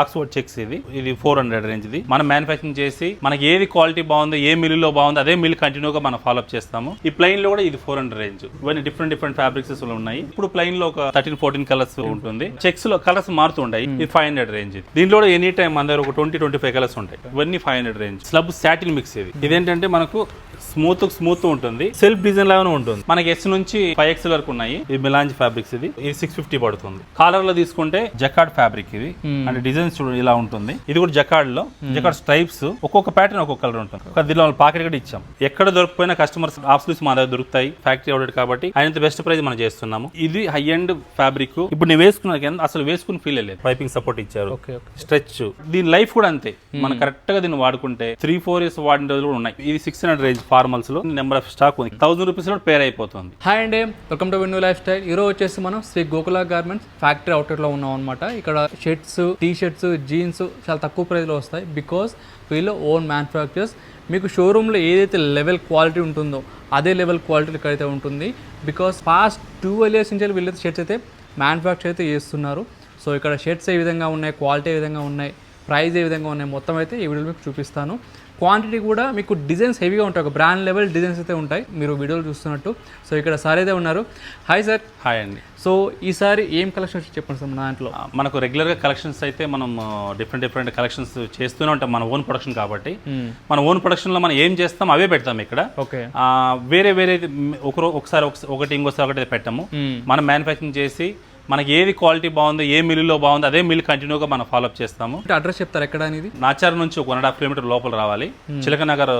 Oxford checks ఇది 400 range ఇది మనం మ్యానుఫ్యాక్చరింగ్ చేసి మనకి ఏది క్వాలిటీ బాగుందో ఏ మిల్లులో బాగుందో అదే మిల్ కంటిన్యూగా మనం ఫాలోఅప్ చేస్తాము. ఈ ప్లెయిన్ లో కూడా ఇది 400 రేంజ్. ఇవన్నీ డిఫరెంట్ ఫ్యాబ్రిక్స్ ఉన్నాయి. ఇప్పుడు ప్లెయిన్ లో ఒక 13-14 కలర్స్ ఉంటుంది. చెక్స్ లో కలర్స్ మారుతూ ఉంటాయి. ఇది 500 రేంజ్. దీంట్లో కూడా ఎనీ టైం మన దగ్గర ఒక 20-25 కలర్స్ ఉంటాయి. ఇవన్నీ 500 రేంజ్. స్లబ్ సాటిన్ మిక్స్ ఇదేంటంటే మనకు స్మూత్ ఉంటుంది. సెల్ఫ్ డిజైన్ లాగానే ఉంటుంది. మనకి S నుంచి 5X వరకు ఉన్నాయి. ఇది మిలాంజ్ ఫ్యాబ్రిక్స్ ఇది 650 పడుతుంది. కాలర్ లో తీసుకుంటే జకార్డ్ ఫ్యాబ్రిక్ ఇది అంటే డిజైన్స్ చూడండి ఇలా ఉంటుంది. ఇది కూడా జకార్డ్ లో జకార్డ్ స్ట్రైప్స్ ఒక్కొక్క ప్యాటర్న్ ఒక్కొక్క కలర్ ఉంటుంది. దీనిలో పాకెట్ కూడా ఇచ్చాం. ఎక్కడ దొరికిపోయినా కస్టమర్స్ ఆఫ్ స్లీవ్స్ మా దగ్గర దొరుకుతాయి. ఫ్యాక్టరీ అవుట్ కాబట్టి ఆయన బెస్ట్ ప్రైస్ మనం చేస్తున్నాము. ఇది హై ఎండ్ ఫ్యాబ్రిక్. ఇప్పుడు నేను వేసుకున్నా అసలు వేసుకుని ఫీల్ లేదు. పైపింగ్ సపోర్ట్ ఇచ్చారు. స్ట్రెచ్ దీని లైఫ్ కూడా అంతే. మనం కరెక్ట్ గా దీన్ని వాడుకుంటే 3-4 years వాడిన రోజులు కూడా ఉన్నాయి. ఇది 600 రేంజ్ ఫార్మల్స్ లో నెంబర్ ఆఫ్ స్టాక్ ఉంది. 1000 రూపీస్ లో పేర్ అయిపోతుంది. హాయ్ అండి, welcome to Venue Lifestyle. ఈరోజు వచ్చేసి మనం Sri Gokula garments factory outlet లో ఉన్నాం అనమాట. ఇక్కడ షర్ట్స్, టీ షర్ట్స్, జీన్స్ చాలా తక్కువ ప్రైస్ లో వస్తాయి. బికాస్ వీళ్ళు ఓన్ మ్యానుఫ్యాక్చర్స్. మీకు షోరూంలో ఏదైతే లెవెల్ క్వాలిటీ ఉంటుందో అదే లెవెల్ క్వాలిటీ ఇక్కడైతే ఉంటుంది. బికాస్ పాస్ట్ 12 years నుంచి వీళ్ళైతే షర్ట్స్ అయితే మ్యానుఫ్యాక్చర్ అయితే చేస్తున్నారు. సో ఇక్కడ షర్ట్స్ ఏ విధంగా ఉన్నాయి, క్వాలిటీ ఏ విధంగా ఉన్నాయి, ప్రైస్ ఏ విధంగా ఉన్నాయి, మొత్తం అయితే ఈ వీడియోలో మీకు చూపిస్తాను. క్వాంటిటీ కూడా మీకు డిజైన్స్ హెవీగా ఉంటాయి. ఒక బ్రాండ్ లెవెల్ డిజైన్స్ అయితే ఉంటాయి మీరు వీడియోలు చూస్తున్నట్టు. సో ఇక్కడ సార్ అయితే ఉన్నారు. Hi sir. హాయ్ అండి. సో ఈసారి ఏం కలెక్షన్స్ చెప్పండి సార్. మన దాంట్లో మనకు రెగ్యులర్గా కలెక్షన్స్ అయితే మనం డిఫరెంట్ కలెక్షన్స్ చేస్తూనే ఉంటాం. మన ఓన్ ప్రొడక్షన్ కాబట్టి మన ఓన్ ప్రొడక్షన్లో మనం ఏం చేస్తాం అవే పెడతాం ఇక్కడ. ఓకే. వేరే ఒకసారి ఒకటి ఇంకోసారి ఒకటి పెట్టాము. మనం మ్యానుఫ్యాక్చరింగ్ చేసి మనకి ఏది క్వాలిటీ బాగుందో ఏ మిల్లులో బాగుందో అదే మిల్ కంటిన్యూగా మనం ఫాలోఅప్ చేస్తాము. అడ్రస్ చెప్తారు ఎక్కడ అనేది? నాచార్ నుంచి ఒక 1.5 kilometer లోపల రావాలి. చిలకనగర్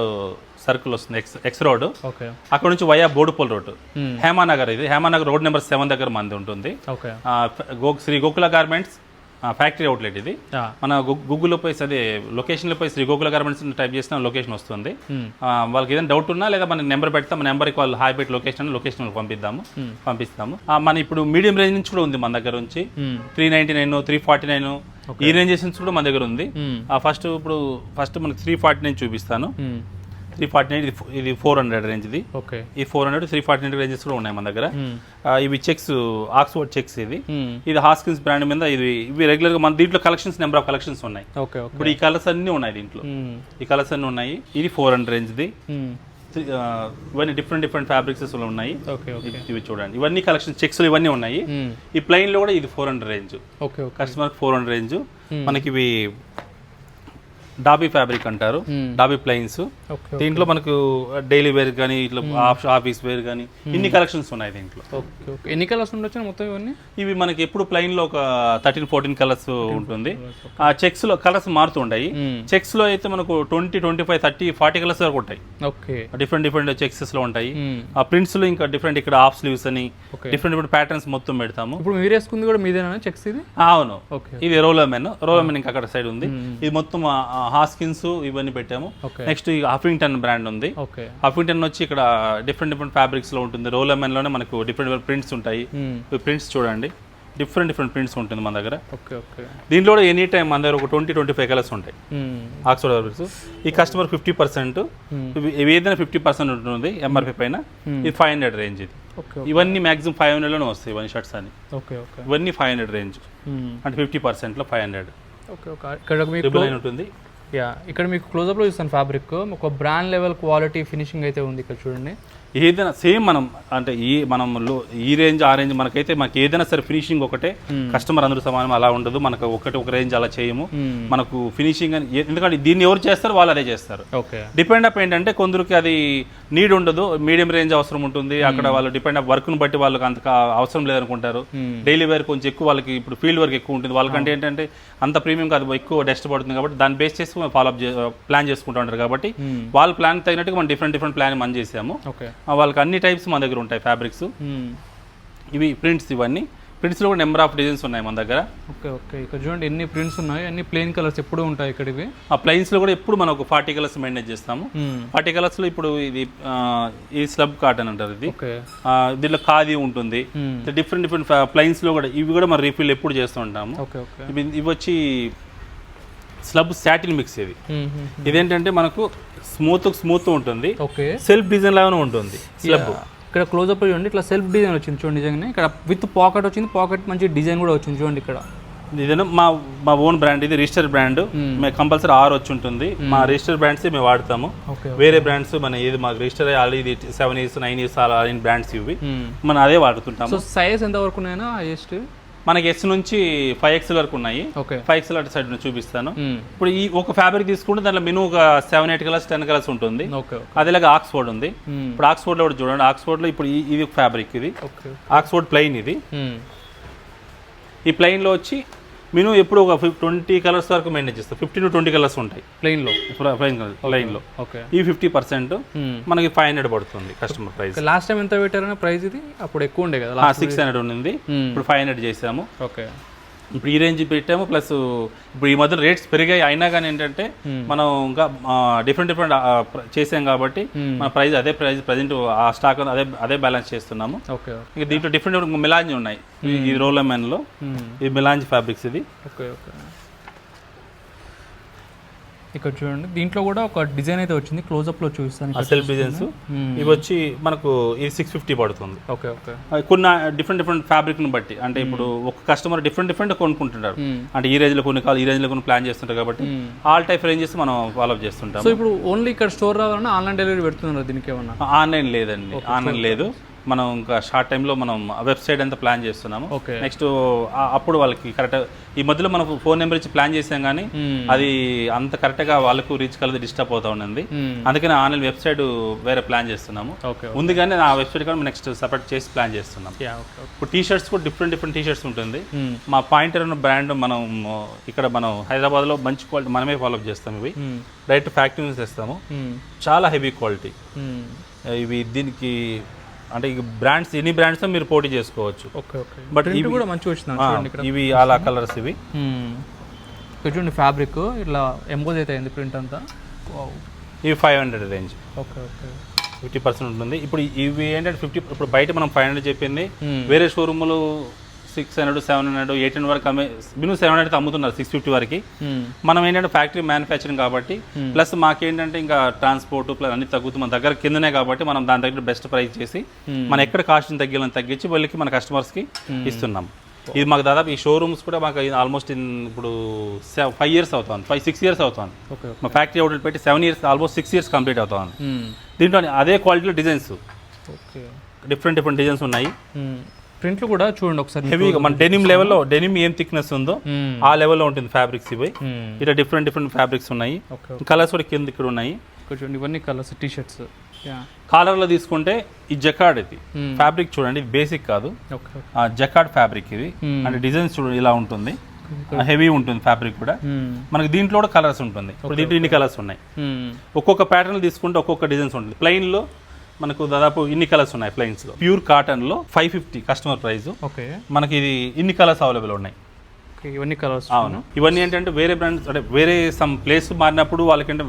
సర్కిల్ వస్తుంది, ఎక్స్ రోడ్. అక్కడ నుంచి వయా బోడుపల్ రోడ్, హేమానగర్. ఇది హేమానగర్ రోడ్ నెంబర్ 7 దగ్గర మంది ఉంటుంది. Sri Gokula garments factory outlet ఇది. మన గూగుల్లో పోయి అదే లొకేషన్లో పోయి శ్రీ గోకుల గార్మెంట్స్ టైప్ చేసిన లొకేషన్ వస్తుంది. వాళ్ళకి ఏదైనా డౌట్ ఉన్నా లేదా మన నెంబర్ పెడతాం. మన నెంబర్కి వాళ్ళు హాయ్ పెట్టి లొకేషన్ పంపిస్తాము. మన ఇప్పుడు మీడియం రేంజ్ నుంచి కూడా ఉంది మన దగ్గర నుంచి. 399, 349 ఈ రేంజెస్ నుంచి కూడా మన దగ్గర ఉంది. ఫస్ట్ మనకి 349 చూపిస్తాను. 349 ఇది 400 రేంజ్ ఇది. ఈ 400 349 రేంజెస్ కూడా ఉన్నాయి మన దగ్గర. ఇవి చెక్స్, ఆక్స్ఫోర్డ్ చెక్స్ ఇది హాస్కిన్స్ బ్రాండ్ మీద. ఇవి రెగ్యులర్ గా మన దీంట్లో కలెక్షన్స్ నెంబర్ ఆఫ్ కలెక్షన్స్ ఉన్నాయి. ఇప్పుడు ఈ కలర్స్ అన్ని ఉన్నాయి దీంట్లో. ఈ కలర్స్ అన్ని ఉన్నాయి. ఇది 400 రేంజ్ ది. ఇవన్నీ డిఫరెంట్ ఫ్యాబ్రిక్స్ ఉన్నాయి. ఇవి చూడండి, ఇవన్నీ కలెక్షన్ చెక్స్ ఇవన్నీ ఉన్నాయి. ఈ ప్లెయిన్ లో కూడా ఇది 400 రేంజ్. Customer 400 range. మనకి ఇవి డాబీ ఫ్యాబ్రిక్ అంటారు, డాబీ ప్లెయిన్స్. దీంట్లో మనకు డైలీ వేర్ కానీ ఇట్లా ఆఫీస్ వేర్ కానీ ఇన్ని కలెక్షన్స్ ఉన్నాయి దీంట్లో. ఎన్ని కలర్స్ ఉండొచ్చు మొత్తం? ఇవన్నీ ఇవి మనకి ఎప్పుడు ప్లెయిన్ లో ఒక 13-14 కలర్స్ ఉంటుంది. ఆ చెక్స్ లో కలర్స్ మారుతూ ఉంటాయి. చెక్స్ లో అయితే మనకు 20, 25, 30, 40 కలర్స్ వరకు ఉంటాయి. డిఫరెంట్ చెక్సెస్ లో ఉంటాయి. ఆ ప్రింట్స్ లో ఇంకా డిఫరెంట్ ఇక్కడ హాఫ్ స్లీవ్స్ అని డిఫరెంట్ ప్యాటర్న్స్ మొత్తం పెడతాము. ఇప్పుడు మీరు వేసుకుంది కూడా మీదేనా చెక్స్ ఇది? అవును, ఇది రోలమెన్ ఇంకా అక్కడ సైడ్ ఉంది. ఇది మొత్తం హాస్కిన్స్ ఇవన్నీ పెట్టాము. నెక్స్ట్ హఫింగ్టన్ బ్రాండ్ ఉంది. హఫింగ్టన్ వచ్చి ఇక్కడ డిఫరెంట్ ఫ్యాబ్రిక్స్ లో ఉంటుంది. రోలమెన్ లోనే మనకు డిఫరెంట్ ప్రింట్స్ ఉంటాయి. ప్రింట్స్ చూడండి, డిఫరెంట్ ప్రింట్స్ ఉంటుంది మన దగ్గర. దీంట్లో కూడా ఎనీ టైం మన దగ్గర ఒక 20-25 కలర్స్ ఉంటాయి. Oxford fabrics. ఈ కస్టమర్ 50%, ఏదైనా 50% ఉంటుంది ఎంఆర్పీ పైన. ఇది 500 రేంజ్ ఇది. ఇవన్నీ మాక్సిమం 500 లోనే వస్తాయి ఇవన్నీ షర్ట్స్ అని. ఇవన్నీ 500 రేంజ్ అంటే 50% లో 500 ఉంటుంది. ఇక్కడ మీకు క్లోజప్ లో చూస్తాను ఫ్యాబ్రిక్. ఒక బ్రాండ్ లెవెల్ క్వాలిటీ ఫినిషింగ్ అయితే ఉంది ఇక్కడ చూడండి. ఏదైనా సేమ్ మనం అంటే ఈ రేంజ్ ఆ రేంజ్ మనకైతే మనకి ఏదైనా సరే ఫినిషింగ్ ఒకటే. కస్టమర్ అందరూ సమానం అలా ఉండదు. మనకు ఒక రేంజ్ అలా చేయము. మనకు ఫినిషింగ్ అని, ఎందుకంటే దీన్ని ఎవరు చేస్తారు వాళ్ళు అదే చేస్తారు. డిపెండ్ అప్ ఏంటంటే కొందరికి అది నీడ్ ఉండదు, మీడియం రేంజ్ అవసరం ఉంటుంది. అక్కడ వాళ్ళు డిపెండ్ అప్ వర్క్ ను బట్టి వాళ్ళకి అంత అవసరం లేదనుకుంటారు. డైలీ వేర్ కొంచెం ఎక్కువ వాళ్ళకి ఇప్పుడు ఫీల్డ్ వర్క్ ఎక్కువ ఉంటుంది. వాళ్ళకంటే ఏంటంటే అంత ప్రీమియం కాదు, ఎక్కువ డస్ట్ పడుతుంది కాబట్టి దాన్ని బేస్ చేసి ఫాలోఅప్ ప్లాన్ చేసుకుంటూ ఉంటారు. కాబట్టి వాళ్ళ ప్లాన్ తగినట్టుగా మనం డిఫరెంట్ ప్లాన్ మనం చేసాము. వాళ్ళకి అన్ని టైప్స్ మన దగ్గర ఉంటాయి ఫ్యాబ్రిక్స్. ఇవి ప్రింట్స్, ఇవన్నీ ప్రింట్స్ లో కూడా నెంబర్ ఆఫ్ డిజైన్స్ ఉన్నాయి మన దగ్గర. ఇక్కడ చూడండి ఎన్ని ప్రింట్స్ ఉన్నాయి. అన్ని ప్లెయిన్ కలర్స్ ఎప్పుడు ఉంటాయి ఇక్కడ. ఇవి ఆ ప్లెయిన్స్ లో కూడా ఎప్పుడు మనం ఒక 40 కలర్స్ మెయింటైన్ చేస్తాము. 40 కలర్స్ లో ఇప్పుడు ఇది స్లబ్ కాటన్ అంటారు. ఇది దీంట్లో ఖాదీ ఉంటుంది. డిఫరెంట్ ప్లెయిన్స్ లో కూడా ఇవి కూడా మనం రీఫిల్ ఎప్పుడు చేస్తూ ఉంటాము. ఇవి వచ్చి స్లబ్ సాటిన్ మిక్స్. ఇదేంటంటే మనకు స్మూత్ ఉంటుంది. సెల్ఫ్ డిజైన్ లాగానే ఉంటుంది స్లబ్. ఇక్కడ క్లోజప్ చూడండి, ఇట్లా సెల్ఫ్ డిజైన్ వచ్చింది చూడండి. నిజంగానే ఇక్కడ విత్ పాకెట్ వచ్చింది. పాకెట్ మంచి డిజైన్ కూడా వచ్చింది చూడండి. ఇక్కడ ఇదేనా మా ఓన్ బ్రాండ్, ఇది రిజిస్టర్ బ్రాండ్. మేము కంపల్సరీ ఆర్ వచ్చి ఉంటుంది. మా రిజిస్టర్ బ్రాండ్స్ మేము వాడతాము. వేరే బ్రాండ్స్ మన ఇది మాకు రిజిస్టర్ ఆల్రెడీ ఇది 7 years 9 years అలా బ్రాండ్స్ ఇవి మనం అదే వాడుతుంటాము. సో సైజ్ ఎంత వరకు ఉన్నాయా హైయెస్ట్? మనకి S నుంచి 5XL వరకు ఉన్నాయి. 5XL అటు సైడ్ చూపిస్తాను. ఇప్పుడు ఈ ఒక ఫ్యాబ్రిక్ తీసుకుంటే దాంట్లో మినిమం ఒక 7-8 కలర్స్ 10 కలర్స్ ఉంటుంది. అదేలాగా ఆక్స్ఫోర్డ్ ఉంది. ఇప్పుడు ఆక్స్ఫోర్డ్ లో కూడా చూడండి, ఆక్స్ఫోర్డ్ లో ఇప్పుడు ఇది ఫ్యాబ్రిక్, ఇది ఆక్స్ఫోర్డ్ ప్లెయిన్. ఇది ఈ ప్లెయిన్ లో వచ్చి మినిమం ఎప్పుడు ఒక 20 కలర్స్ వరకు మెయింటైన్ చేస్తాం. 15 to 20 కలర్స్ ఉంటాయి ప్లెయిన్ లో. ఈ 50% మనకి 500 పడుతుంది కస్టమర్ ప్రైస్. లాస్ట్ టైం ఎంత పెట్టారని ప్రైస్? ఇది అప్పుడు ఎక్కువ ఉండే కదా, 600 ఉంది. ఇప్పుడు 500 చేసాము. ఇప్పుడు ఈ రేంజ్ పెట్టాము. ప్లస్ ఇప్పుడు ఈ మధ్య రేట్స్ పెరిగాయి, అయినా కానీ ఏంటంటే మనం ఇంకా డిఫరెంట్ చేసాం కాబట్టి మన ప్రైస్ అదే ప్రైస్ ప్రజెంట్ ఆ స్టాక్ అదే బ్యాలెన్స్ చేస్తున్నాము. ఇక దీంట్లో డిఫరెంట్ మిలాంజ్ ఉన్నాయి. ఈ రోలమెన్ లో ఈ మిలాంజ్ ఫ్యాబ్రిక్స్ ఇది. ఇక్కడ చూడండి, దీంట్లో కూడా ఒక డిజైన్ అయితే వచ్చింది, క్లోజ్అప్ లో చూపిస్తాను. సెల్ఫ్ డిజైన్స్ ఇవి వచ్చి మనకు ఇది 650 పడుతుంది. కొన్ని డిఫరెంట్ ఫ్యాబ్రిక్ ని బట్టి, అంటే ఇప్పుడు ఒక కస్టమర్ డిఫరెంట్ కొనుక్కుంటున్నారు. అంటే ఈ రేంజ్ లో కొన్ని కావాలి, ఈ రేంజ్ లో కొన్ని ప్లాన్ చేస్తుంటారు కాబట్టి ఆల్ టైప్ రేంజెస్ మనం ఫాలో చేస్తుంటాం. సో ఇప్పుడు ఓన్లీ ఇక్కడ స్టోర్ రావాలన్నా ఆన్లైన్ డెలివరీ పెడుతున్నారు దీనికి ఏమన్నా? ఆన్లైన్ లేదండి, ఆన్లైన్ లేదు. మనం ఇంకా షార్ట్ టైంలో మనం వెబ్సైట్ అంతా ప్లాన్ చేస్తున్నాము. నెక్స్ట్ అప్పుడు వాళ్ళకి కరెక్ట్ ఈ మధ్యలో మనం ఫోన్ నెంబర్ ఇచ్చి ప్లాన్ చేసాం కానీ అది అంత కరెక్ట్గా వాళ్ళకు రీచ్ కలిసి డిస్టర్బ్ అవుతా ఉంది. అందుకని ఆన్లైన్ వెబ్సైట్ వేరే ప్లాన్ చేస్తున్నాము. ఉంది కానీ ఆ వెబ్సైట్ కూడా నెక్స్ట్ సపరేట్ చేసి ప్లాన్ చేస్తున్నాం. ఇప్పుడు టీ షర్ట్స్ కూడా డిఫరెంట్ టీ షర్ట్స్ ఉంటుంది. మా పాయింటర్ అన్న బ్రాండ్ మనం ఇక్కడ మనం హైదరాబాద్లో మంచి క్వాలిటీ మనమే ఫాలో చేస్తాం. ఇవి డైరెక్ట్ ఫ్యాక్టరీ నుంచి తెస్తాము. చాలా హెవీ క్వాలిటీ ఇవి. దీనికి అంటే బ్రాండ్స్ ఎన్ని బ్రాండ్స్ మీరు పోటీ చేసుకోవచ్చు. బట్ ఇవి కూడా మంచిగా వచ్చింది. ఇవి అలా కలర్స్ ఇవి చూడండి, ఫ్యాబ్రిక్ ఇట్లా ఎంబోజ్ అయితే అయింది ప్రింట్ అంతా. ఇవి 500 రేంజ్. 50% ఉంటుంది. ఇప్పుడు ఇవి ఏంటంటే 50. ఇప్పుడు బయట మనం 500 చెప్పింది, వేరే షోరూమ్లు 600 700 800 వరకు మినిమం 700 అమ్ముతున్నారు, 650 వరకు. మనం ఏంటంటే ఫ్యాక్టరీ మ్యానుఫ్యాక్చరింగ్ కాబట్టి ప్లస్ మాకేంటంటే ఇంకా ట్రాన్స్పోర్ట్ ప్లస్ అన్ని తగ్గుతుంది మన దగ్గర కిందనే కాబట్టి మనం దాని దగ్గర బెస్ట్ ప్రైస్ చేసి మనం ఎక్కడ కాస్ట్ తగ్గించి వాళ్ళకి మన కస్టమర్స్కి ఇస్తున్నాం. ఇది మాకు దాదాపు ఈ షోరూమ్స్ కూడా మాకు ఆల్మోస్ట్ ఇప్పుడు 5 years అవుతుంది, 5-6 years అవుతుంది. మా ఫ్యాక్టరీ అవుట్లెట్ పెట్టి 7 years ఆల్మోస్ట్ 6 years కంప్లీట్ అవుతుంది. దీంట్లో అదే క్వాలిటీలో డిజైన్స్ డిఫరెంట్ డిజైన్స్ ఉన్నాయి. ప్రింట్లు కూడా చూడండి ఒకసారి హెవీగా మన డెనిమ్ లెవెల్లో, డెనిమ్ ఏం థిక్నెస్ ఉందో ఆ లెవెల్లో ఉంటుంది ఫ్యాబ్రిక్స్. ఇవి ఇలా డిఫరెంట్ ఫ్యాబ్రిక్స్ ఉన్నాయి. కలర్స్ కూడా కింద ఇక్కడ ఉన్నాయి. చూడండి ఇవన్నీ కలర్స్ టీ షర్ట్స్. కాలర్ లో తీసుకుంటే ఈ జకార్డ్, ఇది ఫ్యాబ్రిక్ చూడండి, ఇది బేసిక్ కాదు, జకార్డ్ ఫ్యాబ్రిక్ ఇది. అంటే డిజైన్స్ చూడండి ఇలా ఉంటుంది, హెవీ ఉంటుంది ఫ్యాబ్రిక్ కూడా. మనకి దీంట్లో కూడా కలర్స్ ఉంటుంది. ఇప్పుడు దీంట్లో ఇన్ని కలర్స్ ఉన్నాయి. ఒక్కొక్క ప్యాటర్న్ తీసుకుంటే ఒక్కొక్క డిజైన్స్ ఉంటుంది. ప్లెయిన్ లో మనకు దాదాపు ఇన్ని కలర్స్ ఉన్నాయి. ప్లెయిన్స్ లో ప్యూర్ కాటన్ లో 550 కస్టమర్ ప్రైస్. మనకి ఇది ఇన్ని కలర్స్ అవైలబుల్ ఉన్నాయి. ఇవన్నీ కలర్స్. అవును, ఇవన్నీ ఏంటంటే వేరే బ్రాండ్స్ అంటే వేరే సమ్ ప్లేస్ మారినప్పుడు వాళ్ళకంటే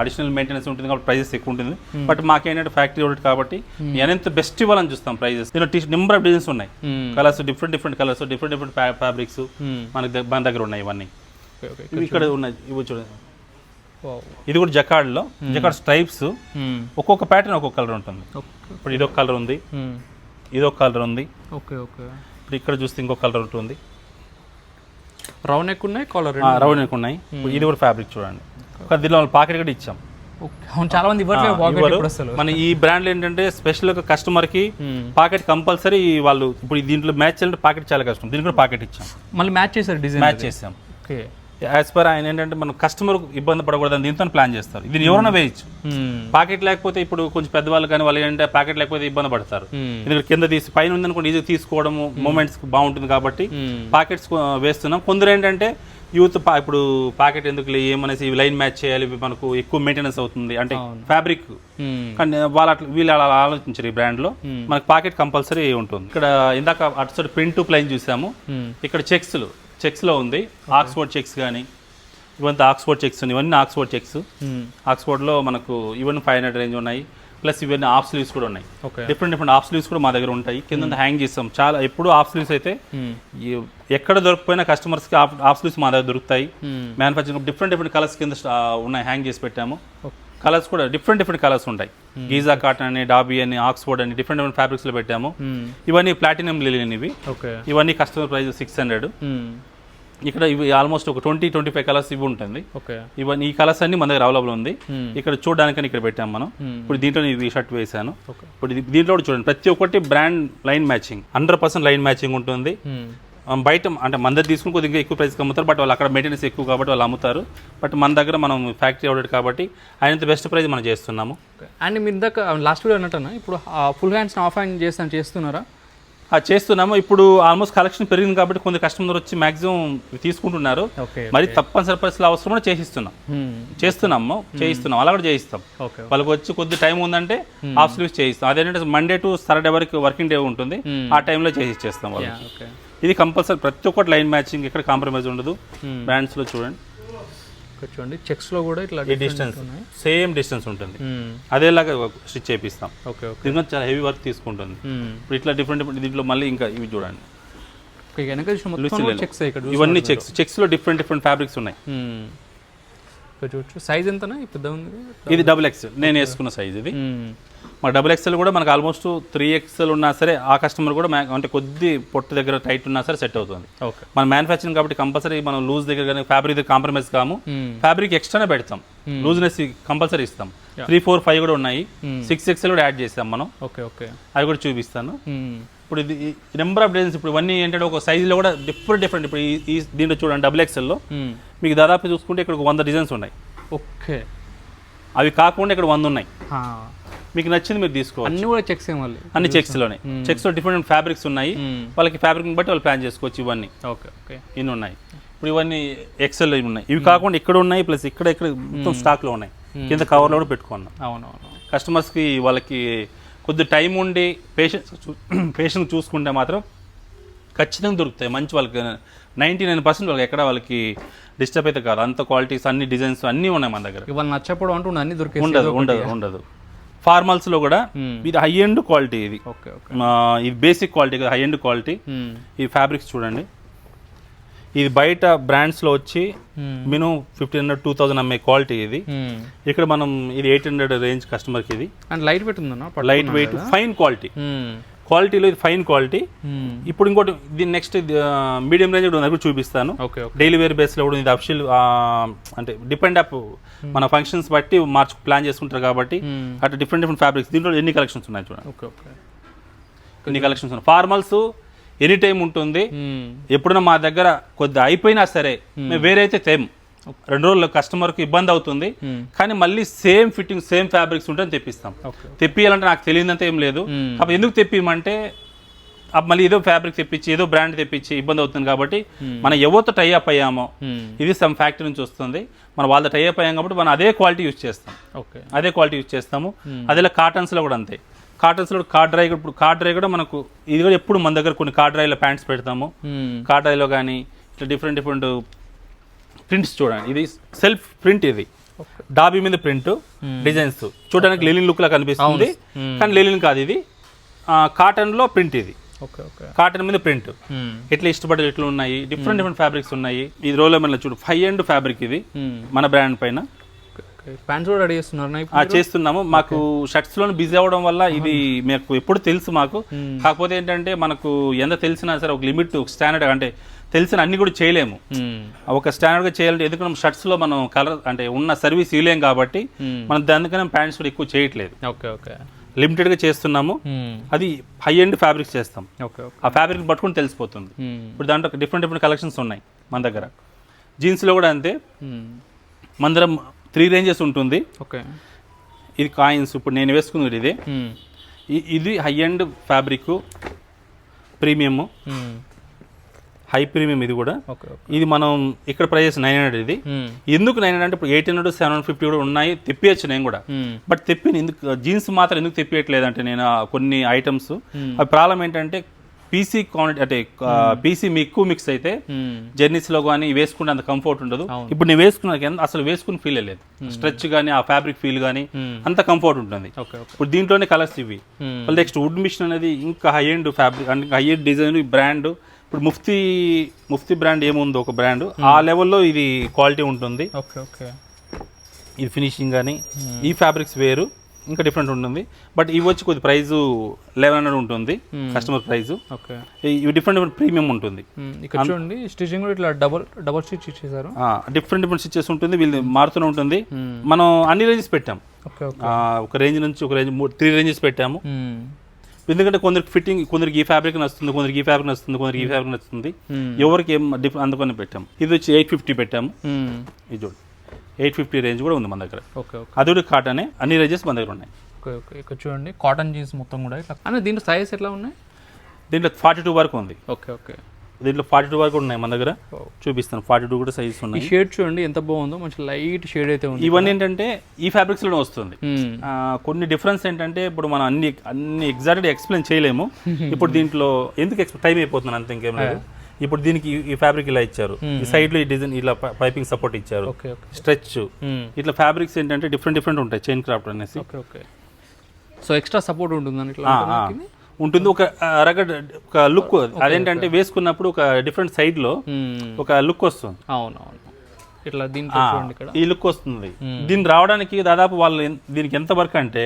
అడిషనల్ మెయింటెనెన్స్ ఉంటుంది కాబట్టి ప్రైజెస్ ఎక్కువ ఉంటుంది. బట్ మాకేంటంటే ఫ్యాక్టరీ అవుట్ కాబట్టి ఎంత బెస్ట్ ఇవ్వాలని చూస్తాం ప్రైజెస్. దీనిలో నెంబర్ ఆఫ్ డిజైన్స్ ఉన్నాయి, colours different colours, different fabrics మన దగ్గర ఉన్నాయి. ఇవన్నీ ఇక్కడ ఉన్నాయి. ఇవి చూడండి, ఇది కూడా జకార్డ్లో జకార్డ్ స్ట్రైప్స్. ఒక్కొక్క ప్యాటర్న్ ఒక్కొక్క కలర్ ఉంటుంది. ఇప్పుడు ఇదొక కలర్ ఉంది, ఇదొక కలర్ ఉంది. ఇప్పుడు ఇక్కడ చూస్తే ఇంకొక కలర్ ఉంటుంది. రౌండ్ నెక్ ఉన్నాయి, కాలర్ రౌండ్ నెక్ ఉన్నాయి. ఇది కూడా ఫ్యాబ్రిక్ చూడండి. దీనిలో పాకెట్ కూడా ఇచ్చాం. చాలా మంది మన ఈ బ్రాండ్ ఏంటంటే స్పెషల్ గా కస్టమర్ కి పాకెట్ కంపల్సరీ. వాళ్ళు ఇప్పుడు దీంట్లో మ్యాచ్ చేయాలంటే పాకెట్ చాలా కష్టం. దీనికి కూడా పాకెట్ ఇచ్చాం. మళ్ళీ మ్యాచ్ చేశారు, డిజైన్ మ్యాచ్ చేసాం. యాజ్ పర్ ఆయన ఏంటంటే మనం కస్టమర్ ఇబ్బంది పడకూడదని దీంతో ప్లాన్ చేస్తారు. ఇది ఎవరైనా వేయచ్చు. పాకెట్ లేకపోతే ఇప్పుడు కొంచెం పెద్దవాళ్ళు కానీ వాళ్ళు ఏంటంటే పాకెట్ లేకపోతే ఇబ్బంది పడతారు. ఎందుకంటే కింద తీసి పైన ఉందనుకోండి ఈజీ తీసుకోవడం మూమెంట్స్ బాగుంటుంది కాబట్టి పాకెట్స్ వేస్తున్నాం. కొందరు ఏంటంటే యూత్ ఇప్పుడు పాకెట్ ఎందుకు ఏమనేసి లైన్ మ్యాచ్ చేయాలి, మనకు ఎక్కువ మెయింటెనెన్స్ అవుతుంది అంటే ఫ్యాబ్రిక్. కానీ వీళ్ళు అలా ఆలోచించారు. ఈ బ్రాండ్ లో మనకు పాకెట్ కంపల్సరీ ఉంటుంది. ఇక్కడ ఇందాక అటు సైడ్ ప్రింట్ ప్లైన్ చూసాము. ఇక్కడ చెక్స్ లో ఉంది. ఆక్స్ఫోర్డ్ చెక్స్ కానీ ఇవంతా ఆక్స్ఫోర్డ్ చెక్స్ ఉన్నాయి. ఇవన్నీ ఆక్స్ఫోర్డ్ చెక్స్. ఆక్స్ఫోర్డ్ లో మనకు ఇవన్నీ 500 రేంజ్ ఉన్నాయి. ప్లస్ ఇవన్నీ హాఫ్ స్లీవ్స్ కూడా ఉన్నాయి. డిఫరెంట్ హాఫ్ స్లీవ్స్ కూడా మా దగ్గర ఉంటాయి. కింద హ్యాంగ్ చేస్తాం. చాలా ఎప్పుడు హాఫ్ స్లీవ్స్ అయితే ఎక్కడ దొరికిపోయినా కస్టమర్స్ కి హాఫ్ స్లీవ్స్ మా దగ్గర దొరుకుతాయి. మ్యానుఫ్యాక్చరింగ్ డిఫరెంట్ కలర్స్ కింద ఉన్నాయి, హ్యాంగ్ చేసి పెట్టాము. కలర్స్ కూడా డిఫరెంట్ కలర్స్ ఉంటాయి. గీజా కాటన్ అని, డాబీ అని, ఆక్స్ఫోర్డ్ అని డిఫరెంట్ ఫ్యాబ్రిక్స్ లో పెట్టాము. ఇవన్నీ ప్లాటినం లిలియన్. ఇవి ఇవన్నీ కస్టమర్ ప్రైస్ 600. ఇక్కడ ఇవి ఆల్మోస్ట్ ఒక 20-25 కలర్స్ ఇవి ఉంటుంది. ఓకే, ఇవన్నీ ఈ కలర్స్ అన్ని మన దగ్గర అవైలబుల్ ఉంది. ఇక్కడ చూడడానికని ఇక్కడ పెట్టాం మనం. ఇప్పుడు దీంట్లో ఇది షర్ట్ వేసాను. ఇప్పుడు దీంట్లో కూడా చూడండి, ప్రతి ఒక్కటి brand line matching, 100% line matching ఉంటుంది. బయట అంటే మన దగ్గర తీసుకుని కొద్దిగా ఎక్కువ ప్రైస్కి అమ్ముతారు, బట్ వాళ్ళు అక్కడ మెయింటెనెన్స్ ఎక్కువ కాబట్టి వాళ్ళు అమ్ముతారు. బట్ మన దగ్గర మనం ఫ్యాక్టరీ అవుట్ కాబట్టి ఆయన బెస్ట్ ప్రైస్ మనం చేస్తున్నాము. అండ్ మీ ఇందాక లాస్ట్ వీడియో అన్నట్టన్నా ఇప్పుడు ఫుల్ హ్యాండ్స్ ఆఫ్ హ్యాండ్ చేస్తున్నారా? చేస్తున్నాము. ఇప్పుడు ఆల్మోస్ట్ కలెక్షన్ పెరిగింది కాబట్టి కొంత కస్టమర్ వచ్చి మాక్సిమం తీసుకుంటున్నారు. మరి తప్పనిసరి పరిస్థితులు అవసరం చేస్తున్నాము, అలా కూడా చేయిస్తాం. వాళ్ళకి వచ్చి కొద్ది టైం ఉందంటే హాఫ్ స్లీవ్స్ చేయిస్తాం. అదేంటంటే మండే టు సాటర్డే వరకు వర్కింగ్ డే ఉంటుంది, ఆ టైంలో చేయిస్తాం వాళ్ళకి. ఇది కంపల్సరీ ప్రతి ఒక్కటి లైన్ మ్యాచింగ్, ఎక్కడ కాంప్రమైజ్ ఉండదు. బ్రాండ్స్లో చూడండి, చెక్స్లో కూడా ఇట్లా డిస్టెన్స్ సేమ్ డిస్టెన్స్ ఉంటుంది, అదేలాగా స్టిచ్ చేపిస్తాం. దీంట్లో చాలా హెవీ వర్క్ తీసుకుంటుంది. ఇప్పుడు ఇట్లా డిఫరెంట్ దీంట్లో మళ్ళీ ఇంకా ఇవి చూడండి, ఇవన్నీ చెక్స్ లో డిఫరెంట్ ఫ్యాబ్రిక్స్ ఉన్నాయి. సైజ్ ఎంత? ఇది XXL నేను వేసుకున్న సైజ్. ఇది మా XXL కూడా మనకు ఆల్మోస్ట్ 3XL ఉన్నా సరే ఆ కస్టమర్ కూడా అంటే కొద్ది పొట్టు దగ్గర టైట్ ఉన్నా సరే సెట్ అవుతుంది. మన మ్యానుఫ్యాక్చరింగ్ కాబట్టి కంపల్సరీ మనం లూజ్ దగ్గర కానీ ఫ్యాబ్రిక్ దగ్గర కాంప్రమైజ్ కాము, ఫ్యాబ్రిక్ ఎక్స్ట్రానే పెడతాం, లూజ్నెస్ కంపల్సరీ ఇస్తాం. 3, 4, 5 కూడా ఉన్నాయి, 6XL కూడా యాడ్ చేస్తాం మనం. అవి కూడా చూపిస్తాను. ఇప్పుడు ఇది నెంబర్ ఆఫ్ డిజైన్స్, ఇప్పుడు ఇవన్నీ ఏంటంటే ఒక సైజులో కూడా డిఫరెంట్. ఇప్పుడు ఈ దీంట్లో చూడండి XXL లో మీకు దాదాపు చూసుకుంటే ఇక్కడ 100 డిజైన్స్ ఉన్నాయి. ఓకే, అవి కాకుండా ఇక్కడ 100 ఉన్నాయి. మీకు నచ్చింది మీరు తీసుకోవచ్చు. అన్ని కూడా చెక్స్, అన్ని చెక్స్లోనే. చెక్స్లో డిఫరెంట్ ఫ్యాబ్రిక్స్ ఉన్నాయి, వాళ్ళకి ఫ్యాబ్రిక్ బట్టి వాళ్ళు ప్లాన్ చేసుకోవచ్చు. ఇవన్నీ ఇన్ని ఉన్నాయి. ఇప్పుడు ఇవన్నీ XL ఉన్నాయి. ఇవి కాకుండా ఇక్కడ ఉన్నాయి, ప్లస్ ఇక్కడ మొత్తం స్టాక్లో ఉన్నాయి. కింద కవర్లో కూడా పెట్టుకున్నాం. అవునవును, కస్టమర్స్కి వాళ్ళకి కొద్ది టైం ఉండి పేషెన్స్ చూసుకుంటే మాత్రం ఖచ్చితంగా దొరుకుతాయి మంచి. వాళ్ళకి 99% వాళ్ళకి ఎక్కడ వాళ్ళకి డిస్టర్బ్ అయితే కాదు. అంత క్వాలిటీస్, అన్ని డిజైన్స్ అన్నీ ఉన్నాయి మన దగ్గర. ఇవాళ నచ్చపోవడం అంటూ అన్ని దొరికే ఉండదు. ఫార్మల్స్లో కూడా ఇది హై ఎండ్ క్వాలిటీ. ఇది ఇది బేసిక్ క్వాలిటీ కదా, హై ఎండ్ క్వాలిటీ. ఈ ఫ్యాబ్రిక్స్ చూడండి, ఇది బయట బ్రాండ్స్లో వచ్చి మినిమం 1500-2000 అమ్మే క్వాలిటీ. ఇది ఇక్కడ మనం ఇది 800 రేంజ్ కస్టమర్కి. ఇది అండ్ లైట్ వెయిట్ ఉందన్న, లైట్ వెయిట్ ఫైన్ క్వాలిటీలో ఇది ఫైన్ క్వాలిటీ. ఇప్పుడు ఇంకోటి దీని నెక్స్ట్ మీడియం రేంజ్ కూడా చూపిస్తాను. డైలీ వేర్ బేస్లో కూడా ఇది అఫిషియల్ అంటే డిపెండ్ అప్ మన ఫంక్షన్స్ బట్టి ప్లాన్ చేసుకుంటారు కాబట్టి అట్లా డిఫరెంట్ ఫ్యాబ్రిక్స్. దీంట్లో ఎన్ని కలెక్షన్స్ ఉన్నాయి చూడండి, ఎన్ని కలెక్షన్స్ ఉన్నాయి. ఫార్మల్స్ ఎనీ టైం ఉంటుంది. ఎప్పుడైనా మా దగ్గర కొద్ది అయిపోయినా సరే మేము వేరే అయితే తేము. 2 రోజుల్లో కస్టమర్కి ఇబ్బంది అవుతుంది, కానీ మళ్ళీ సేమ్ ఫిట్టింగ్ సేమ్ ఫ్యాబ్రిక్స్ ఉంటే తెప్పిస్తాం. తెప్పియాలంటే నాకు తెలియదంతా ఏం లేదు. అప్పుడు ఎందుకు తెప్పిమంటే మళ్ళీ ఏదో ఫ్యాబ్రిక్ తెప్పించి ఏదో బ్రాండ్ తెప్పించి ఇబ్బంది అవుతుంది కాబట్టి మనం ఎవరితో టైఅప్ అయ్యామో, ఇది సమ్ ఫ్యాక్టరీ నుంచి వస్తుంది, మనం వాళ్ళతో టైఅప్ అయ్యాం కాబట్టి మనం అదే క్వాలిటీ యూజ్ చేస్తాము. అదేలా కాటన్స్లో కూడా అంతే. కాటన్స్లో కార్డ్రై, ఇప్పుడు కార్డ్రై కూడా మనకు ఇది కూడా ఎప్పుడు మన దగ్గర కొన్ని కార్డ్రైలో ప్యాంట్స్ పెడతాము. కార్డ్రైలో కానీ ఇట్లా డిఫరెంట్ ప్రింట్స్ చూడండి. ఇది సెల్ఫ్ ప్రింట్, ఇది డాబీ మీద ప్రింట్ డిజైన్స్ చూడడానికి లెలిన్ లుక్ లా కనిపిస్తుంది, కానీ లెలిన్ కాదు, ఇది కాటన్ లో ప్రింట్. ఇది కాటన్ మీద ప్రింట్. ఎట్లా ఇష్టపడే ఎట్లా ఉన్నాయి, డిఫరెంట్ ఫ్యాబ్రిక్స్ ఉన్నాయి. ఇది రోలర్ చూడు, హై ఎండ్ ఫ్యాబ్రిక్. ఇది మన బ్రాండ్ పైన ప్యాంట్స్ కూడా రెడీ చేస్తున్నాము. మాకు షర్ట్స్ లో బిజీ అవ్వడం వల్ల ఇది మీకు ఎప్పుడు తెలుసు మాకు. కాకపోతే ఏంటంటే మనకు ఎంత తెలిసినా సరే ఒక లిమిట్, ఒక స్టాండర్డ్ అంటే తెలిసిన అన్ని కూడా చేయలేము. ఒక స్టాండర్డ్ గా చేయాలంటే ఎందుకంటే షర్ట్స్ లో మనం కలర్ అంటే ఉన్న సర్వీస్ ఇవ్వలేం కాబట్టి మనం దానికన్నా ప్యాంట్స్ కూడా ఎక్కువ చేయట్లేదు. లిమిటెడ్ గా చేస్తున్నాము. అది హై ఎండ్ ఫ్యాబ్రిక్స్ చేస్తాం. ఆ ఫ్యాబ్రిక్ పట్టుకుని తెలిసిపోతుంది. ఇప్పుడు దాంట్లో డిఫరెంట్ కలెక్షన్స్ ఉన్నాయి మన దగ్గర. జీన్స్ లో కూడా అంతే, మన దగ్గర 3 రేంజెస్ ఉంటుంది. ఇది కాయిన్స్, ఇప్పుడు నేను వేసుకున్నది ఇదే. ఇది high end fabric, premium, high premium. ఇది కూడా ఇది మనం ఇక్కడ ప్రైజెస్ 900. ఇది ఎందుకు 900 అంటే ఇప్పుడు 800, 750 కూడా ఉన్నాయి, తెప్పియచ్చు నేను కూడా. బట్ ఎందుకు జీన్స్ మాత్రం ఎందుకు తెప్పియట్లేదు అంటే నేను కొన్ని ఐటమ్స్ అవి ప్రాబ్లం ఏంటంటే పీసీ క్వాంటిటీ అంటే పీసీ ఎక్కువ మిక్స్ అయితే జర్నీస్ లో కానీ వేసుకుంటే అంత కంఫర్ట్ ఉండదు. ఇప్పుడు నేను వేసుకున్నా అసలు వేసుకుని ఫీల్ లేదు, స్ట్రెచ్ కానీ ఆ ఫ్యాబ్రిక్ ఫీల్ కానీ అంత కంఫర్ట్ ఉంటుంది. ఇప్పుడు దీంట్లోనే కలర్స్ ఇవి. నెక్స్ట్ వుడ్ మిషన్ అనేది ఇంకా హై ఎండ్ ఫ్యాబ్రిక్ అంటే హై ఎండ్ డిజైన్ బ్రాండ్. ఇప్పుడు ముఫ్తీ బ్రాండ్ ఏముందో ఒక బ్రాండ్, ఆ లెవెల్లో ఇది క్వాలిటీ ఉంటుంది. ఇది ఫినిషింగ్ కానీ ఈ ఫ్యాబ్రిక్స్ వేరు, ఇంకా డిఫరెంట్ ఉంటుంది. బట్ ఇవి వచ్చి కొద్ది ప్రైస్ 1100 ఉంటుంది కస్టమర్ ప్రైస్. ఓకే, ఇవి డిఫరెంట్ ప్రీమియం ఉంటుంది. ఇక్కడ చూడండి స్టిచింగ్ కూడా ఇట్లా డబల్ స్టిచ్ ఇచ్చేసారు. డిఫరెంట్ స్టిచెస్ ఉంటుంది, వీళ్ళు మారుతూనే ఉంటుంది. మనం అన్ని రేంజెస్ పెట్టాం, ఒక రేంజ్ నుంచి ఒక రేంజ్ 3 రేంజెస్ పెట్టాము. ఎందుకంటే కొందరికి ఫిట్టింగ్, కొందరికి ఈ ఫ్యాబ్రిక్ నచ్చుతుంది, కొందరికి ఈ ఫ్యాబ్రిక్ నచ్చుతుంది, కొందరికి ఈ ఫ్యాబ్రిక్ నచ్చుతుంది, ఎవరికి ఏం అందుకని పెట్టాము. ఇది వచ్చి 850 పెట్టాము. ఇది చూడండి 850 రేంజ్ కూడా ఉంది మన దగ్గర. అది కూడా కాటనే, అన్ని రేంజెస్ మన దగ్గర ఉన్నాయి. ఇక్కడ చూడండి కాటన్ జీన్స్ మొత్తం కూడా ఇట్లా. అంటే దీంట్లో సైజ్ ఎట్లా ఉన్నాయి? దీంట్లో 42 వరకు ఉంది. ఓకే, దీంట్లో 42 వరకు ఉన్నాయి మన దగ్గర, చూపిస్తాను. 42 కూడా సైజెస్ ఉన్నాయి. ఈ షేడ్ చూడండి ఎంత బాగుందో, మంచి లైట్ షేడ్ అయితే ఉంది. ఇవన్నీ ఏంటంటే ఈ ఫ్యాబ్రిక్స్ లోనే వస్తుంది. కొన్ని డిఫరెన్స్ ఏంటంటే ఇప్పుడు మనం అన్ని ఎగ్జాక్ట్గా ఎక్స్ప్లెయిన్ చేయలేము. ఇప్పుడు దీంట్లో ఎందుకు టైం అయిపోతుంది అంత, ఇంకేం లేదు. ఇప్పుడు దీనికి ఈ ఫ్యాబ్రిక్ ఇలా ఇచ్చారు, ఈ సైడ్ లో ఈ డిజైన్ ఇలా పైపింగ్ సపోర్ట్ ఇచ్చారు, స్ట్రెచ్ ఇట్లా ఫ్యాబ్రిక్స్ ఏంటంటే డిఫరెంట్ ఉంటాయి. చైన్ క్రాఫ్ట్ అనేసి. సో ఎక్స్ట్రా సపోర్ట్ ఉంటుంది ఇట్లా ఉంటుంది. ఒక రగడ్ ఒక లుక్, అదేంటంటే వేసుకున్నప్పుడు ఒక డిఫరెంట్ సైడ్ లో ఒక లుక్ వస్తుంది. అవునవును, ఇట్లా దీనికి ఈ లుక్ వస్తుంది. దీన్ని రావడానికి దాదాపు వాళ్ళు దీనికి ఎంత వర్క్ అంటే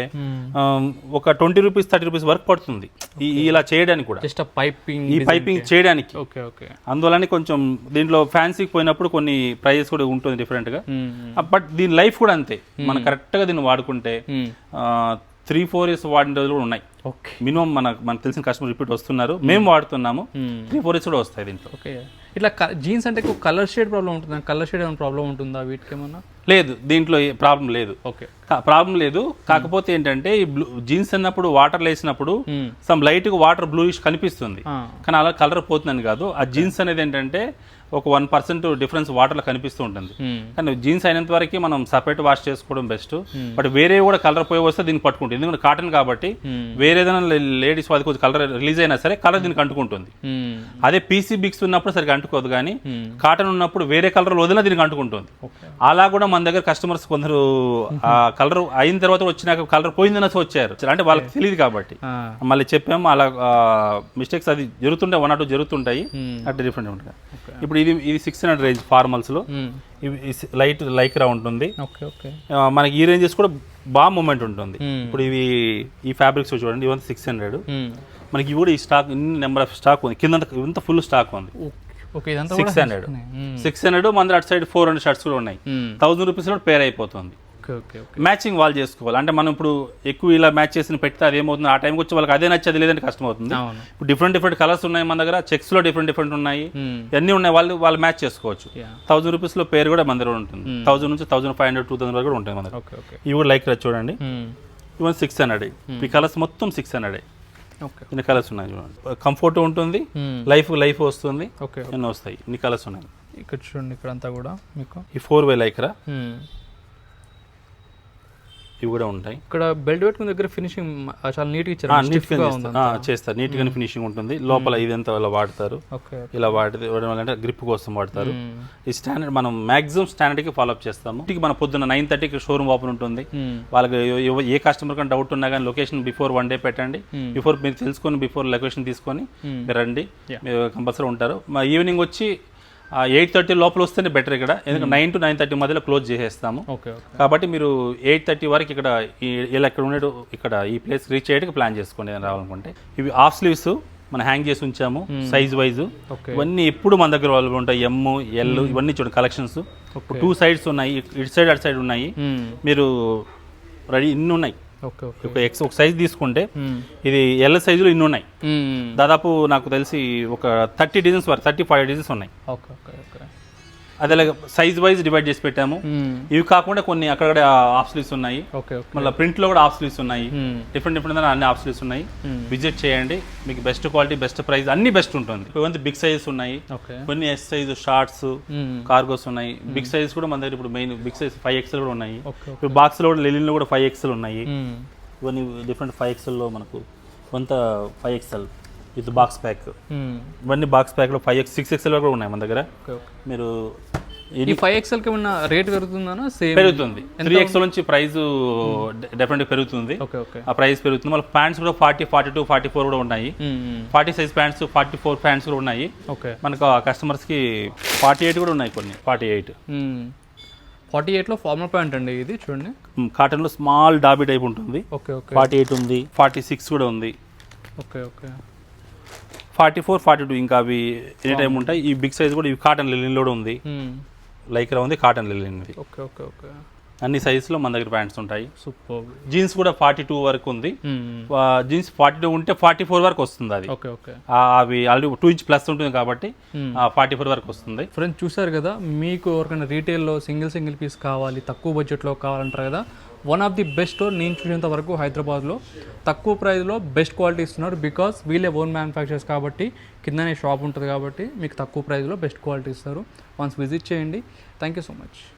ఒక 20 రూపీస్ 30 రూపీస్ వర్క్ పడుతుంది ఇలా చేయడానికి కూడా, జస్ట్ పైపింగ్ ఈ పైపింగ్ చేయడానికి. అందువల్ల కొంచెం దీంట్లో ఫ్యాన్సీకి పోయినప్పుడు కొన్ని ప్రైజెస్ కూడా ఉంటుంది డిఫరెంట్ గా. బట్ దీని లైఫ్ కూడా అంతే, మనం కరెక్ట్ గా దీన్ని వాడుకుంటే 3-4 ఇయర్స్ వాడిన రోజులు కూడా ఉన్నాయి. మినిమం మనకు తెలిసిన కస్టమర్ రిపీట్ వస్తున్నారు, మేము వాడుతున్నాము. 3-4 ఇయర్స్ కూడా వస్తాయి దీంట్లో. ఇట్లా జీన్స్ అంటే కలర్ షేడ్ ప్రాబ్లం ఉంటుందా? కలర్ షేడ్ ఏమైనా ప్రాబ్లం ఉంటుందా వీటికి? ఏమన్నా లేదు, దీంట్లో ప్రాబ్లం లేదు. ప్రాబ్లం లేదు. కాకపోతే ఏంటంటే ఈ జీన్స్ అన్నప్పుడు వాటర్ వేసినప్పుడు సమ్ లైట్ గా వాటర్ బ్లూయిష్ కనిపిస్తుంది, కానీ అలా కలర్ పోతుందని కాదు. ఆ జీన్స్ అనేది ఏంటంటే ఒక 1% డిఫరెన్స్ వాటర్లో కనిపిస్తూ ఉంటుంది. కానీ జీన్స్ అయినంత వరకు మనం సపరేట్ వాష్ చేసుకోవడం బెస్ట్. బట్ వేరే కూడా కలర్ పోయి వస్తే దీన్ని పట్టుకుంటుంది, ఎందుకంటే కాటన్ కాబట్టి. వేరే ఏదైనా లేడీస్ వాళ్ళకి కొంచెం కలర్ రిలీజ్ అయినా సరే కలర్ దీనికి అంటుకుంటుంది. అదే పీసీ బిక్స్ ఉన్నప్పుడు సరిగ్గా అంటుకోదు, కానీ కాటన్ ఉన్నప్పుడు వేరే కలర్ వదిలినా దీనికి అంటుకుంటుంది. అలా కూడా మన దగ్గర కస్టమర్స్ కొందరు ఆ కలర్ అయిన తర్వాత వచ్చినాక కలర్ పోయిందని వచ్చారు, అంటే వాళ్ళకి తెలియదు కాబట్టి మళ్ళీ చెప్పాము. అలా మిస్టేక్స్ అది జరుగుతుంటాయి, 1 or 2 జరుగుతుంటాయి, అట్లా డిఫరెంట్ ఉంటాయి. ఇప్పుడు ఇది 600 రేంజ్ ఫార్మల్స్ లో ఇవి లైట్ లైక్రా ఉంటుంది. మనకి ఈ రేంజెస్ కూడా బాగా మూమెంట్ ఉంటుంది. ఇప్పుడు ఈ ఫ్యాబ్రిక్స్ చూడండి, ఇవంతా 600. మనకి ఇవి కూడా ఈ స్టాక్ నెంబర్ ఆఫ్ స్టాక్ ఉంది, కింద ఫుల్ స్టాక్ ఉంది. 600 మన అటు సైడ్ 400 షర్ట్స్ కూడా ఉన్నాయి. 1000 రూపీస్ కూడా పేర్ అయిపోతుంది. మ్యాచింగ్ వాళ్ళు చేసుకోవాలి. అంటే మనం ఇప్పుడు ఎక్కువ ఇలా మ్యాచ్ చేసి పెడితే అది ఏమవుతుంది, ఆ టైంకి వచ్చి వాళ్ళకి అదే నచ్చేది లేదంటే కష్టం అవుతుంది. ఇప్పుడు డిఫరెంట్ కలర్స్ ఉన్నాయి మన దగ్గర, చెక్స్ లో డిఫరెంట్ ఉన్నాయి, అన్నీ ఉన్నాయి. వాళ్ళు మ్యాచ్ చేసుకోవచ్చు. 1000 రూపీస్ లో పేరు కూడా మన దగ్గర ఉంటుంది. 1000 నుంచి 1500 2000 వరకు కూడా ఉంటాయి మన దగ్గర. ఇవి కూడా లైక్ చూడండి, ఇవన్నీ 600. ఈ కలర్స్ మొత్తం 600. ఇన్ని కలర్స్ ఉన్నాయి చూడండి. కంఫర్ట్ ఉంటుంది, లైఫ్ వస్తుంది, ఎన్నో వస్తాయి. ఇన్ని కలర్స్ ఉన్నాయి. ఇక్కడ చూడండి, ఇక్కడ అంతా కూడా మీకు ఈ 4-way లైక్రా ఇవి కూడా ఉంటాయి. ఇక్కడ బెల్ట్ పెట్టుకున్న దగ్గర ఫినిషింగ్ చాలా నీట్ గా ఇచ్చారు, చేస్తారు. నీట్ గానే ఫినిషింగ్ ఉంటుంది. లోపల ఇదంతా ఇలా వాడతారు, ఇలా వాడితే గ్రిప్ కోసం వాడతారు. ఈ స్టాండర్డ్ మనం మాక్సిమం స్టాండర్డ్ కి ఫాలో అప్ చేస్తాము. మన పొద్దున్న 9:30కి షోరూమ్ ఓపెన్ ఉంటుంది. వాళ్ళకి ఏ కస్టమర్ కానీ డౌట్ ఉన్నా కానీ లొకేషన్ బిఫోర్ 1 day పెట్టండి. బిఫోర్ మీరు తెలుసుకొని బిఫోర్ లొకేషన్ తీసుకొని మీరు రండి, మీరు కంపల్సరీ ఉంటారు. ఈవినింగ్ వచ్చి 8:30 లోపల వస్తేనే బెటర్ ఇక్కడ, ఎందుకంటే 9 to 9:30 మధ్యలో క్లోజ్ చేసేస్తాము. కాబట్టి మీరు 8:30 వరకు ఇక్కడ ఇక్కడ ఈ ప్లేస్ రీచ్ అయ్యేటికి ప్లాన్ చేసుకోండి ఏదైనా రావాలనుకుంటే. ఇవి హాఫ్ స్లీవ్స్ మనం హ్యాంగ్ చేసి ఉంచాము సైజ్ వైజ్. ఇవన్నీ ఎప్పుడు మన దగ్గర వాళ్ళు ఉంటాయి. M, L ఇవన్నీ చూడండి కలెక్షన్స్. 2 sides ఉన్నాయి, ఇటు సైడ్ అటు సైడ్ ఉన్నాయి. మీరు రెడీ ఇన్ని ఉన్నాయి. ఒక సైజ్ తీసుకుంటే ఇది L సైజులో ఇన్ని ఉన్నాయి. దాదాపు నాకు తెలిసి ఒక 30 డిజైన్స్ వరకు 30-40 డిజైన్స్ ఉన్నాయి. అదే సైజ్ వైజ్ డివైడ్ చేసి పెట్టాము. ఇవి కాకుండా కొన్ని అక్కడ హాఫ్ స్లీవ్స్ ఉన్నాయి, మళ్ళీ ప్రింట్ లో కూడా హాఫ్ స్లీవ్స్ ఉన్నాయి. డిఫరెంట్ అన్ని హాఫ్ స్లీవ్స్ ఉన్నాయి. విజిట్ చేయండి, మీకు బెస్ట్ క్వాలిటీ బెస్ట్ ప్రైస్ అన్ని బెస్ట్ ఉంటుంది. ఇవన్నీ బిగ్ సైజెస్ ఉన్నాయి, కొన్ని S సైజ్ షార్ట్స్ కార్గోస్ ఉన్నాయి. బిగ్ సైజ్ కూడా మన దగ్గర ఇప్పుడు మెయిన్ బిగ్ సైజ్ 5XL కూడా ఉన్నాయి. ఇప్పుడు బాక్స్ లో కూడా లెలిన్ లో కూడా 5XL ఉన్నాయి. ఇవన్నీ డిఫరెంట్ 5XL లో మనకు కొంత 5XL విత్ బాక్స్ ప్యాక్. ఇవన్నీ బాక్స్ ప్యాక్ లో 6XL కూడా ఉన్నాయి మన దగ్గర. మీరు ఈ 5XL కి ఉన్న రేట్ పెరుగుతుందా? పెరుగుతుంది. 3XL నుంచి ప్రైస్ డెఫినెట్ పెరుగుతుంది. ఆ ప్రైస్ పెరుగుతుంది. మళ్ళీ ప్యాంట్స్ కూడా 40, 42, 44 కూడా ఉన్నాయి. 40 సైజ్ ప్యాంట్స్, 44 ప్యాంట్స్ కూడా ఉన్నాయి. మనకు కస్టమర్స్ కి 48 కూడా ఉన్నాయి, కొన్ని 48. 48లో ఫార్మల్ ప్యాంట్ అండి ఇది చూడండి. కాటన్లో స్మాల్ డాబీ టైప్ ఉంటుంది. ఓకే ఓకే 48 ఉంది, 46 కూడా ఉంది, ఓకే ఓకే 44, 42 ఇంకా అవి ఎనీ టైం ఉంటాయి. ఈ బిగ్ సైజ్ కూడా ఇవి కాటన్ లిలిన్లో కూడా ఉంది, లైక్రా ఉంది, కాటన్ లిలిన్ ఉంది. ఓకే ఓకే ఓకే అన్ని సైజులో మన దగ్గర ప్యాంట్స్ ఉంటాయి. సూపర్. జీన్స్ కూడా 42 వరకు ఉంది. జీన్స్ 42 ఉంటే 44 వరకు వస్తుంది. అది ఓకే ఓకే అవి ఆల్రెడీ 2 ఇంచ్ ప్లస్ ఉంటుంది కాబట్టి 44 వరకు వస్తుంది. ఫ్రెండ్స్ చూసారు కదా, మీకు ఎవరికైనా రీటైల్లో సింగిల్ పీస్ కావాలి, తక్కువ బడ్జెట్లో కావాలంటారు కదా, one of the best store నేను చూసినంత వరకు హైదరాబాద్లో. తక్కువ ప్రైస్లో బెస్ట్ క్వాలిటీ ఇస్తున్నారు. బికాస్ వీళ్ళే ఓన్ మ్యానుఫ్యాక్చర్స్ కాబట్టి, కిందనే షాప్ ఉంటుంది కాబట్టి మీకు తక్కువ ప్రైస్లో బెస్ట్ క్వాలిటీ ఇస్తారు. వన్స్ విజిట్ చేయండి. Thank you so much.